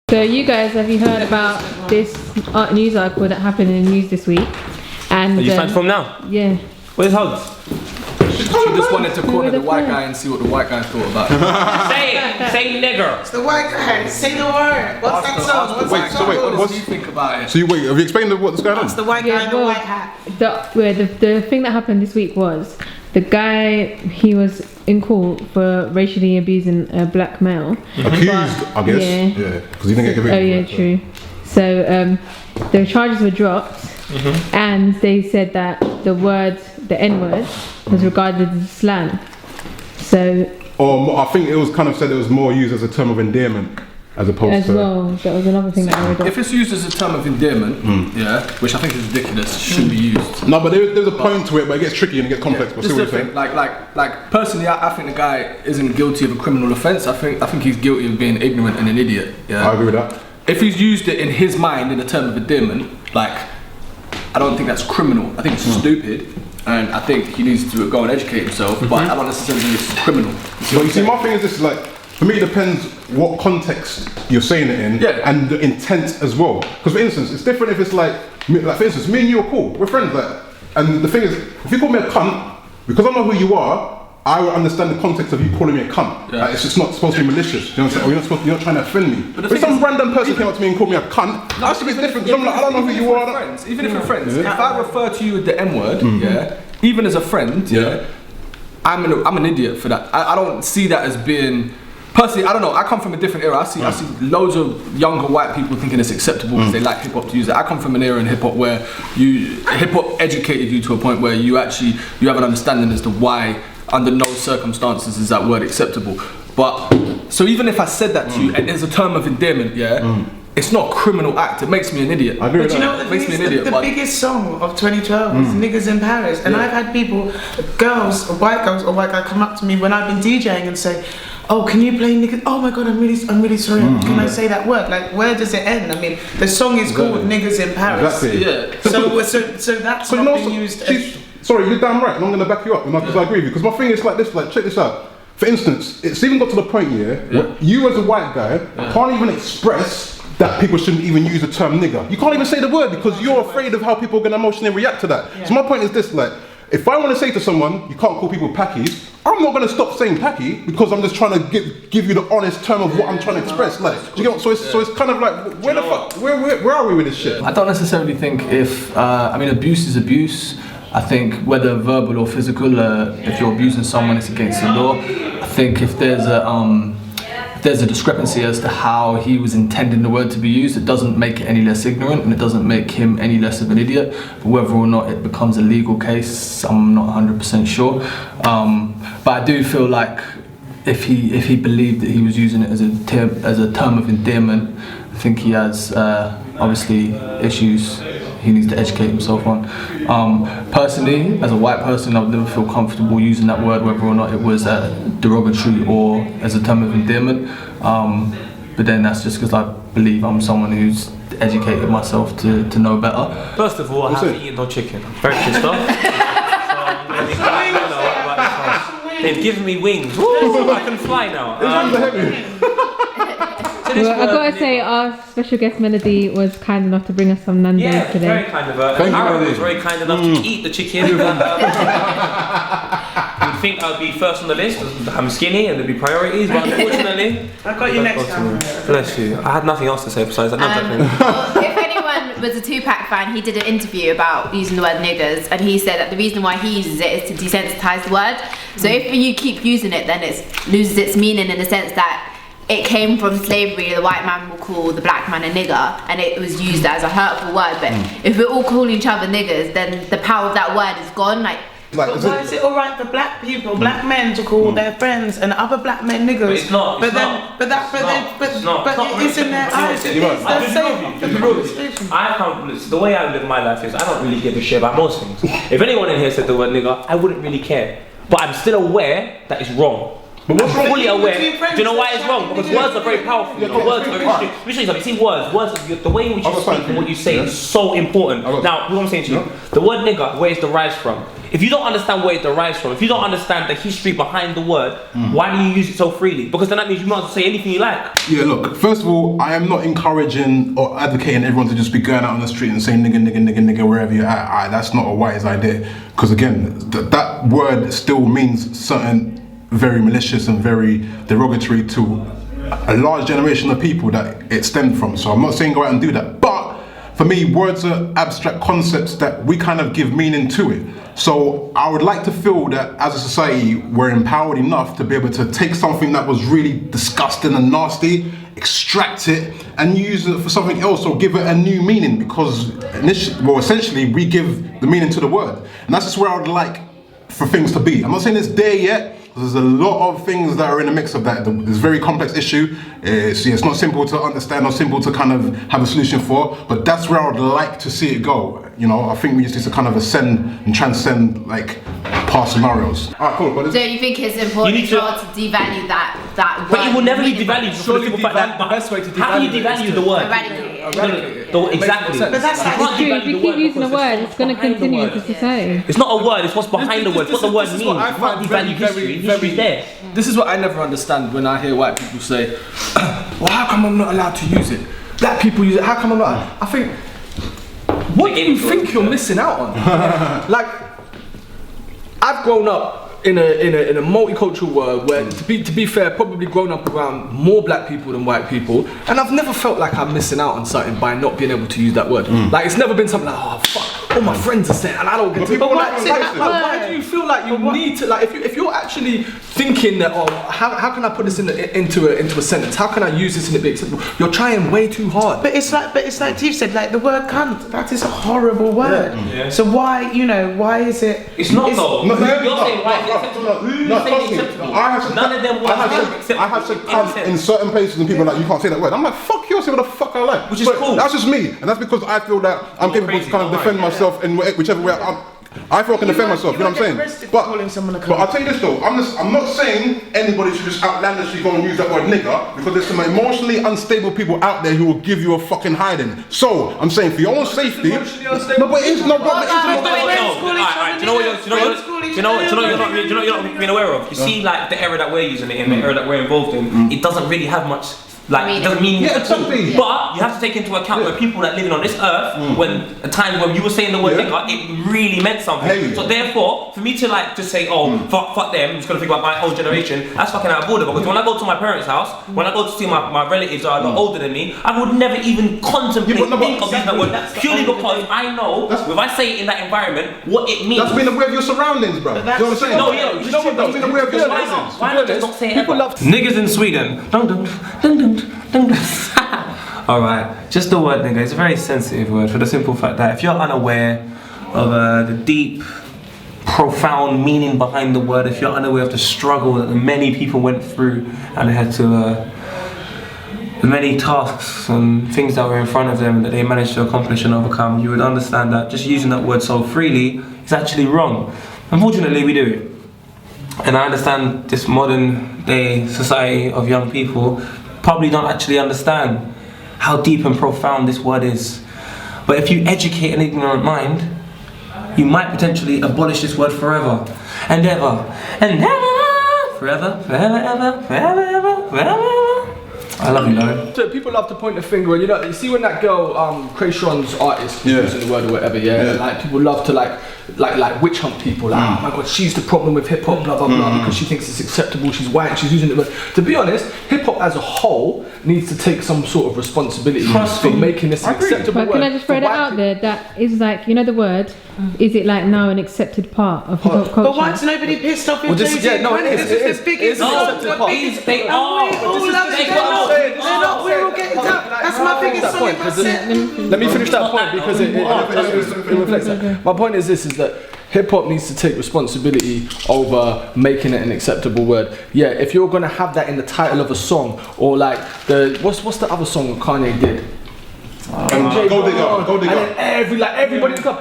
So you guys, have you heard about this news article that happened in the news this week? And are you fans from now? Yeah. Where's Hugs? She just wanted to corner the white guy and see what the white guy thought about it. Say it! Say nigger! It's the white guy, say the word. What's that song? What do you think about it? So have you explained what's going on? It's the white guy in the white hat. The thing that happened this week was the guy, he was in court for racially abusing a black male. Accused, I guess. Yeah, because he didn't get convicted. Oh yeah, true. So the charges were dropped, and they said that the N-word was regarded as slang. So. Or I think it was kind of said it was more used as a term of endearment. As opposed as to... well, that was another thing that I read. If it's used as a term of endearment, yeah, which I think is ridiculous, shouldn't be used. No, but there's a point to it, but it gets tricky and it gets complex. But this is the thing. Like personally, I think the guy isn't guilty of a criminal offence. I think he's guilty of being ignorant and an idiot. Yeah, I agree with that. If he's used it in his mind in a term of endearment, like, I don't think that's criminal. I think it's stupid. And I think he needs to go and educate himself, but I don't necessarily think it's criminal. But you see, my thing is this, like, for me it depends what context you're saying it in, and the intent as well. Because for instance, it's different if it's like for instance, me and you are cool, we're friends, like, and the thing is, if you call me a cunt, because I know who you are, I will understand the context of you calling me a cunt. Like, it's just not supposed to be malicious, you know what I'm saying? Or you're not trying to offend me. But if some random person came up to me and called me a cunt, that's a bit different, because I'm like, I don't know who you are. Even if we're friends, if I refer to you with the N-word, even as a friend, I'm an idiot for that. I don't see that as being... Personally, I don't know, I come from a different era. I see loads of younger white people thinking it's acceptable because they like hip-hop to use it. I come from an era in hip-hop where hip-hop educated you to a point where you have an understanding as to why, under no circumstances, is that word acceptable. But, so even if I said that to you, and there's a term of endearment, it's not a criminal act, it makes me an idiot. But you know what the biggest song of 2012 was Niggas in Paris. And I've had people, white girls or white guys come up to me when I've been DJing and say, oh, can you play niggas? Oh my God, I'm really sorry. Can I say that word? Like, where does it end? I mean, the song is called Niggas in Paris. Exactly. Yeah. So that's not being used as... Sorry, you're damn right, and I'm going to back you up, because I agree with you. Because my thing is like this, like, check this out. For instance, it's even got to the point where you as a white guy can't even express that people shouldn't even use the term nigger. You can't even say the word because you're afraid of how people are going to emotionally react to that. So my point is this, like, if I want to say to someone, you can't call people packies, I'm not going to stop saying packy because I'm just trying to give you the honest term of what I'm trying to express. Like, do you get what? So it's kind of like, where are we with this shit? I don't necessarily think abuse is abuse. I think whether verbal or physical, if you're abusing someone, it's against the law. I think if there's a discrepancy as to how he was intending the word to be used, it doesn't make it any less ignorant and it doesn't make him any less of an idiot. But whether or not it becomes a legal case, I'm not 100% sure. But I do feel like if he believed that he was using it as a term of endearment, I think he has obviously issues he needs to educate himself on. Personally, as a white person, I would never feel comfortable using that word, whether or not it was derogatory or as a term of endearment. But then that's just because I believe I'm someone who's educated myself to know better. First of all, I haven't eaten no chicken. I'm very pissed off. They've given me wings. Woo, I can fly now. Well, I gotta say, our special guest Melody was kind enough to bring us some Nando's today. Very kind of her. Aaron was very kind enough to eat the chicken. You'd think I'd be first on the list. I'm skinny and there'd be priorities, but unfortunately, I got you next time. Bless you. I had nothing else to say besides that. Well, if anyone was a Tupac fan, he did an interview about using the word niggers, and he said that the reason why he uses it is to desensitize the word. So if you keep using it, then it loses its meaning in the sense that it came from slavery. The white man will call the black man a nigger, and it was used as a hurtful word. But if we're all calling each other niggers, then the power of that word is gone. But why is it alright for black people, black men, to call their friends and other black men niggers? But it's not. But it's in their eyes. The way I live my life is I don't really give a shit about most things. If anyone in here said the word nigger, I wouldn't really care. But I'm still aware that it's wrong. But what's wrong? Fully aware. Do you know why it's wrong? Because words are very powerful. Words are very strong. Let me show you something. See, words, the way in which you speak and what you say is so important. Now, what I'm saying to you, the word nigger, where is the rise from? if you don't understand where it derives from, if you don't understand the history behind the word, why do you use it so freely? Because then that means you might as well say anything you like. Yeah, look, first of all, I am not encouraging or advocating everyone to just be going out on the street and saying nigga, nigga, nigga, nigga, wherever you're at. That's not a wise idea. Because again, that word still means something very malicious and very derogatory to a large generation of people that it stemmed from. So I'm not saying go out and do that. But for me, words are abstract concepts that we kind of give meaning to it. So I would like to feel that as a society, we're empowered enough to be able to take something that was really disgusting and nasty, extract it and use it for something else or give it a new meaning, because essentially we give the meaning to the word. And that's just where I would like for things to be. I'm not saying it's there yet. There's a lot of things that are in the mix of that. It's a very complex issue. It's not simple to understand or simple to kind of have a solution for, but that's where I would like to see it go. You know, I think we just need to kind of ascend and transcend like past scenarios. Alright, cool. But So you think it's important to devalue that word? But it will never be devalued. Surely the best way to devalue how do you devalue the word? Eradicate it. Exactly. But that's like It's true. If you keep using the word, it's going to continue into society. It's not a word, it's what's behind the word, what the word means. What I You find can't devalue history. History's there. This is what I never understand when I hear white people say, well, how come I'm not allowed to use it? Black people use it, how come I'm not? I think, what do you think you're missing out on? Like, I've grown up in a multicultural world where, to be fair, probably grown up around more black people than white people, and I've never felt like I'm missing out on something by not being able to use that word. Like, it's never been something like, oh fuck, all my friends are saying, and I don't get to. But why do you feel like you need to, like, if you're actually thinking that, oh, how can I put this into a sentence? How can I use this and it be acceptable? You're trying way too hard. But it's like Steve said, like the word cunt. That is a horrible word. Yeah. So why is it? It's not though. No, You're saying why it's acceptable. Who's saying acceptable? None of them words are I have said cunt in certain places and people are like, you can't say that word. I'm like, fuck you, I'll say what the fuck I like. Which is cool. That's just me. And that's because I feel that I'm capable to kind of defend myself in whichever way I feel I can defend myself, you know what I'm saying? But I'll tell you this though, I'm not saying anybody should just outlandishly go and use that word nigger, because there's some emotionally unstable people out there who will give you a fucking hiding. So I'm saying for your own safety. No, but it's not. Do you know what you're not being aware of? You see, like the era that we're using it in, the era that we're involved in, it doesn't really have much. Like, it doesn't mean exactly. But you have to take into account where people that living on this earth, when a time when you were saying the word nigger, it really meant something. So therefore, for me to like just say, oh fuck them, I'm just gonna think about my own generation, that's fucking out of order. Because when I go to my parents' house, when I go to see my relatives that are a lot older than me, I would never even contemplate think of using that word purely because I know if I say it in that environment what it means. That's being aware of your surroundings, bro. You know what I'm saying? No, yeah, you know what? That's being aware of your surroundings. Why not just not say it? People love Niggas in Sweden. Alright, just the word nigga, it's a very sensitive word for the simple fact that if you're unaware of the deep, profound meaning behind the word, if you're unaware of the struggle that many people went through and they had to, the many tasks and things that were in front of them that they managed to accomplish and overcome, you would understand that just using that word so freely is actually wrong. Unfortunately, we do it. And I understand this modern day society of young people probably don't actually understand how deep and profound this word is. But if you educate an ignorant mind, you might potentially abolish this word forever and ever and ever, forever, forever, ever, forever, ever, forever, ever. I love you, Lauren. So people love to point the finger, and you see when that girl, Krayshawn's artist, using the word or whatever, like people love to like witch hunt people, like, oh my god, she's the problem with hip hop, blah blah blah, because she thinks it's acceptable, she's white, she's using it. But to be honest, hip hop as a whole needs to take some sort of responsibility for making this an acceptable word. But can I just throw that out there? That is like, you know, the word. Is it like now an accepted part of hip hop culture? But why's nobody pissed off with Jay-Z? It is. The biggest They are. They're not. We're all getting down. That's my biggest song in my set. Let me finish that point because it reflects that. My point is this: is that hip hop needs to take responsibility over making it an acceptable word. Yeah, if you're gonna have that in the title of a song, or like what's the other song Kanye did? Gold digger. And then everybody in the club,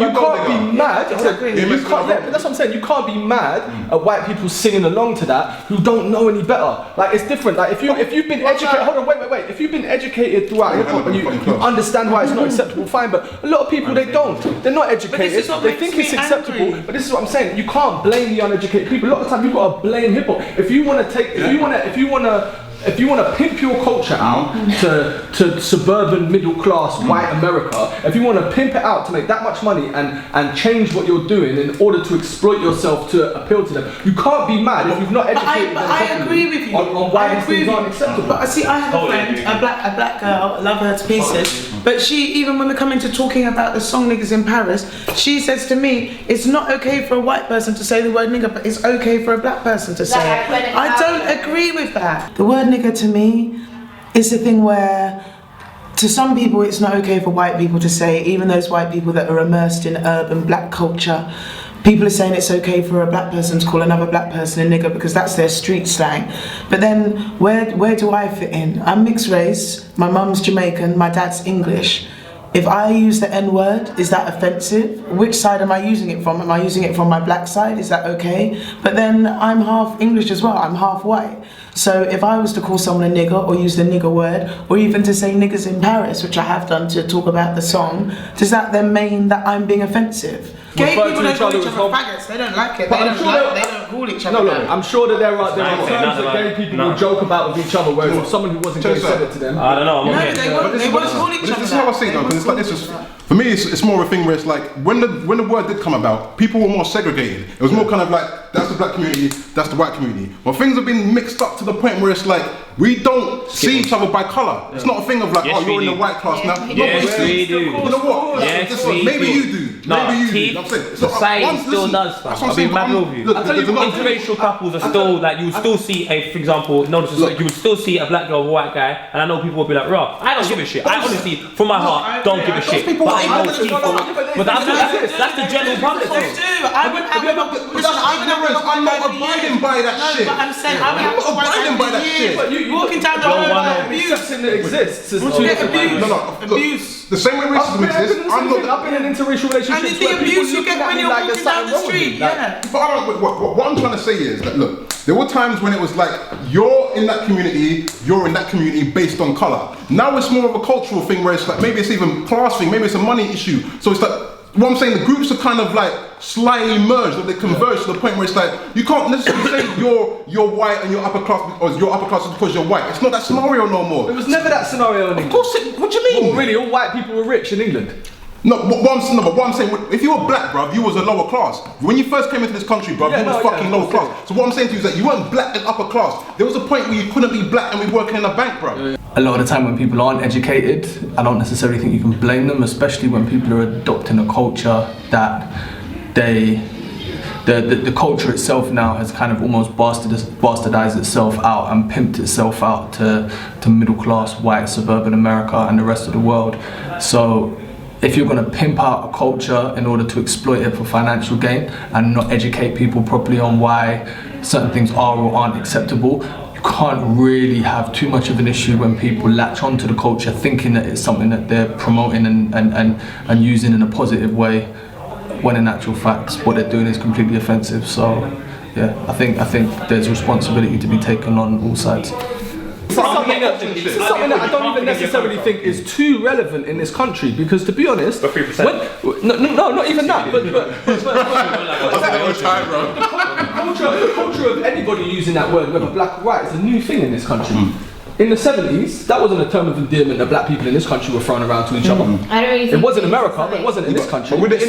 you can't be mad. But that's what I'm saying. You can't be mad at white people singing along to that who don't know any better. Like it's different. Like if you've been educated, hold on, wait. If you've been educated throughout hip hop and you understand why it's not acceptable, fine. But a lot of people they don't. They're not educated. They think it's acceptable. But this is what I'm saying. You can't blame the uneducated people. A lot of the time you've got to blame hip hop. If you want to pimp your culture out to suburban middle class white America, if you want to pimp it out to make that much money and change what you're doing in order to exploit yourself to appeal to them, you can't be mad if you've not educated them I agree with you. on why these things aren't acceptable. But see, I have a friend, a black girl, I love her to pieces. But she, even when we come into talking about the song Niggas in Paris, she says to me, it's not okay for a white person to say the word nigger, but it's okay for a black person to say it. I don't agree with that. The word nigger to me is the thing where to some people it's not okay for white people to say, even those white people that are immersed in urban black culture. People are saying it's okay for a black person to call another black person a nigger because that's their street slang. But then where do I fit in? I'm mixed race, my mum's Jamaican, my dad's English. If I use the N-word, is that offensive? Which side am I using it from? Am I using it from my black side? Is that okay? But then I'm half English as well, I'm half white. So if I was to call someone a nigger or use the nigger word, or even to say niggas in Paris, which I have done to talk about the song, does that then mean that I'm being offensive? Gay people don't call each other faggots, they don't like it, they don't call each other that. I'm sure that there are terms that gay people will joke about with each other, whereas if someone who wasn't gay said it to them. I don't know, they won't call each other that. This is how I see it though, because it's like this. For me, it's more of a thing where it's like when the word did come about, people were more segregated. It was more kind of like that's the black community, that's the white community. Well, things have been mixed up to the point where it's like we don't see each other by colour. It's not a thing of like, oh, you're in the white class now. Yes, we do. You know what? Yes, we maybe do. you do. Maybe you do. I'm saying society still does stuff. I mean, mad with you. Interracial couples are still like you would still see for example, you would still see a black girl, a white guy, and I know people will be like, "Raw, I don't give a shit." I honestly, from my heart, don't give a shit. But I know people. But that's the general public. They do. I'm not abiding by that shit. But I'm saying I'm not abiding by that shit. But you walking down the road, abuse. Something that exists. Abuse. The same way racism exists. I've been in an interracial relationship. And it's the abuse you get when you're walking down the street. Yeah. But I don't. What I'm trying to say is that look, there were times when it was like you're in that community, you're in that community based on colour. Now it's more of a cultural thing where it's like maybe it's even class thing, maybe it's a money issue. So it's like. What I'm saying, the groups are kind of like slightly merged, or they converge to the point where it's like you can't necessarily say you're white and you're upper class, or you're upper class because you're white. It's not that scenario no more. It was never that scenario in England. Of course, what do you mean? Well, really, all white people were rich in England. But what I'm saying, if you were black, bruv, you was a lower class. When you first came into this country, bruv, you was fucking lower class. So what I'm saying to you is that you weren't black and upper class. There was a point where you couldn't be black and be working in a bank, bruv. A lot of the time when people aren't educated, I don't necessarily think you can blame them, especially when people are adopting a culture that the culture itself now has kind of almost bastardized itself out and pimped itself out to middle class white suburban America and the rest of the world. So if you're going to pimp out a culture in order to exploit it for financial gain and not educate people properly on why certain things are or aren't acceptable, you can't really have too much of an issue when people latch onto the culture thinking that it's something that they're promoting and using in a positive way, when in actual fact what they're doing is completely offensive. So yeah, I think there's responsibility to be taken on all sides. This is something that I don't even necessarily think is too relevant in this country, because to be honest, not even that, but the culture of anybody using that word, whether black or white, is a new thing in this country. In the 70s, that wasn't a term of endearment that black people in this country were throwing around to each other. I don't really think it was in America, but it wasn't in this country. It's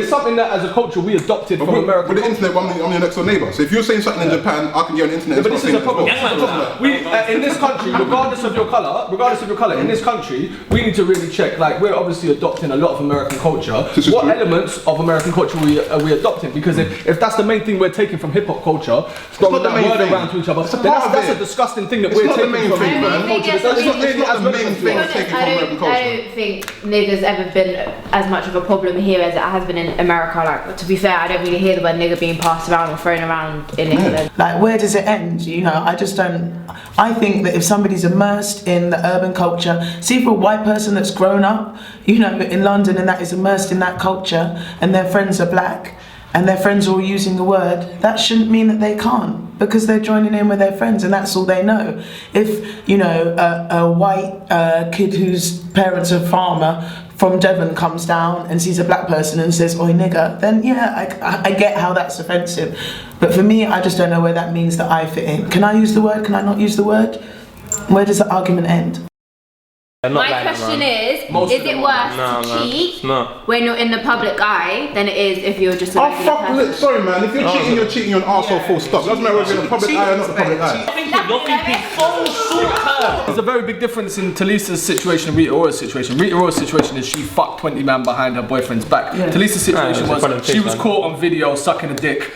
something that as a culture we adopted from America. With the internet, I'm your next door neighbour. So if you're saying something in Japan, I can get on the internet. But this is a problem. In this country, regardless of your colour, in this country, we need to really check. Like, we're obviously adopting a lot of American culture. What elements of American culture are we adopting? Because if that's the main thing we're taking from hip hop culture, throwing that word around to each other, then that's a disgusting thing that we're taking from. It's not really as the main thing I taken from American culture. don't think nigger's ever been as much of a problem here as it has been in America. Like, to be fair, I don't really hear the word nigger being passed around or thrown around in England. Like, where does it end? You know, I just don't. I think that if somebody's immersed in the urban culture, see, for a white person that's grown up, you know, in London and that is immersed in that culture, and their friends are black, and their friends are all using the word, that shouldn't mean that they can't, because they're joining in with their friends and that's all they know. If, you know, a white kid whose parents are farmer from Devon comes down and sees a black person and says, oi nigger, then yeah, I get how that's offensive. But for me, I just don't know where that means that I fit in. Can I use the word? Can I not use the word? Where does the argument end? My question is it worse to cheat when you're in the public eye than it is if you're just a regular person? Sorry man, if you're cheating, you're cheating, you're an arsehole, full stop. Doesn't matter whether you're in the public eye or not the public eye. You're thinking so short term. There's a very big difference in Talisa's situation and Rita Ora's situation. Rita Ora's situation is she fucked 20 man behind her boyfriend's back. Talisa's situation was she was caught on video sucking a dick